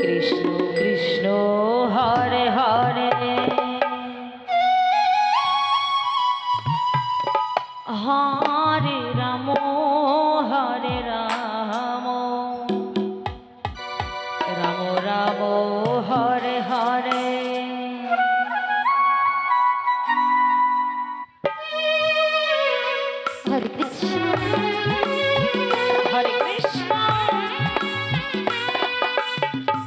Krishna Krishna Hare Hare Hare Ram Hare Ram Ram Ram Hare Hare Hare Krishna Hare Krishna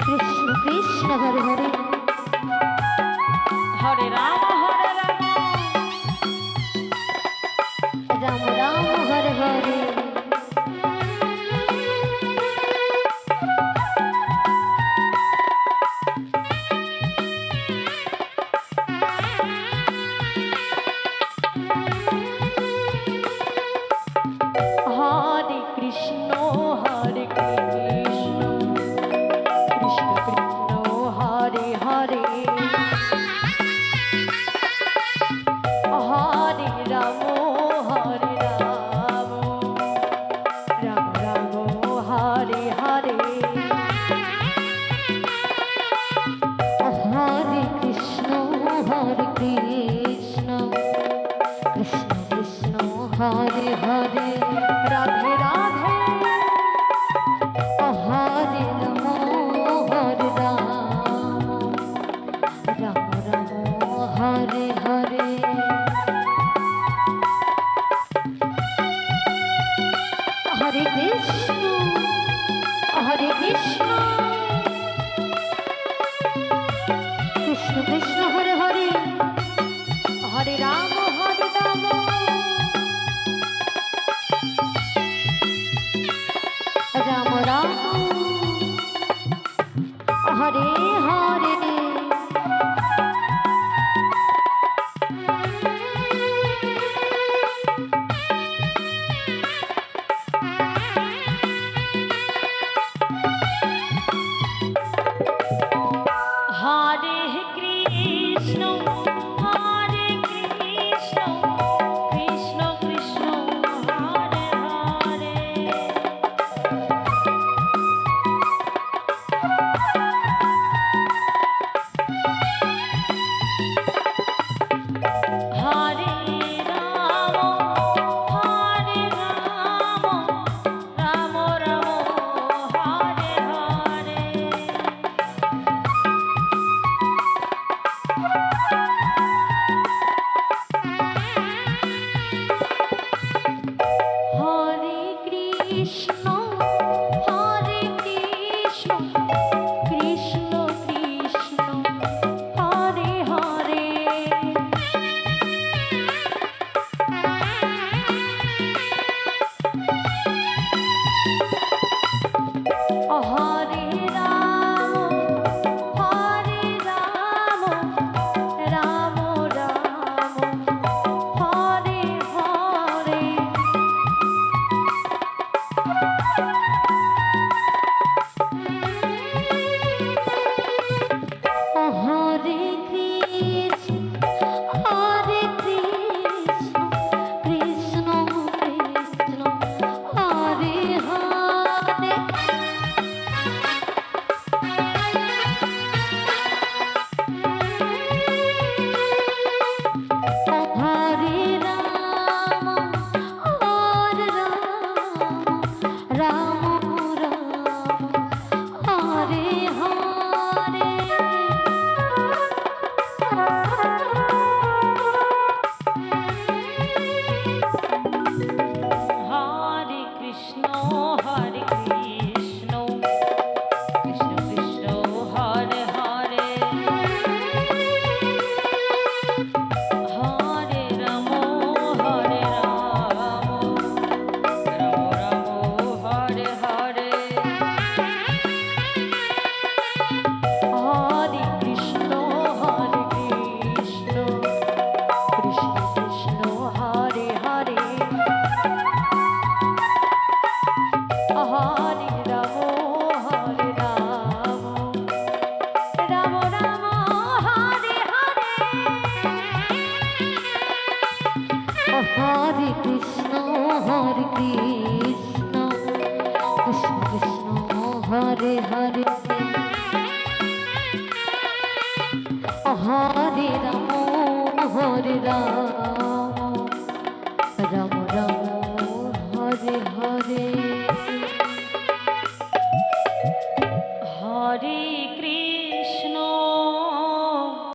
Krishna Krishna Hare Hare Hare Ram Ram Ram Hare Hare Hare Krishna Hare Krishna Krishna Krishna Hare Hare Hare Ram Hare Ram Ram Ram Hare Hare Hare Krishna Krishna Krishna Hare Hare Radhe Radhe Hare Ram Ram Ram Hare Hare Hare Krishna Krishna Krishna Hare Hare Hare Ram Ram Ram Hare Hare Hare Krishna Hare Krishna Krishna Krishna Hare Hare Hare Ram Ram Ram Hare Hare Hare Krishna Krishna Krishna Hare Hare Hare Ram Ram Ram Hare Hare Hare Krishna Krishna Krishna Hare Hare Hare Ram Ram Hare Hare Hare Krishna Hare Krishna Krishna Krishna Hare Hare Hare Ram Ram Ram Hare Hare Hare Krishna Krishna Krishna Hare Hare Hare Ram Ram Ram Hare Hare Hare Krishna Krishna Krishna Krishna Hare Hare Hare Ram Hare Ram Ram Ram Hare Hare Hare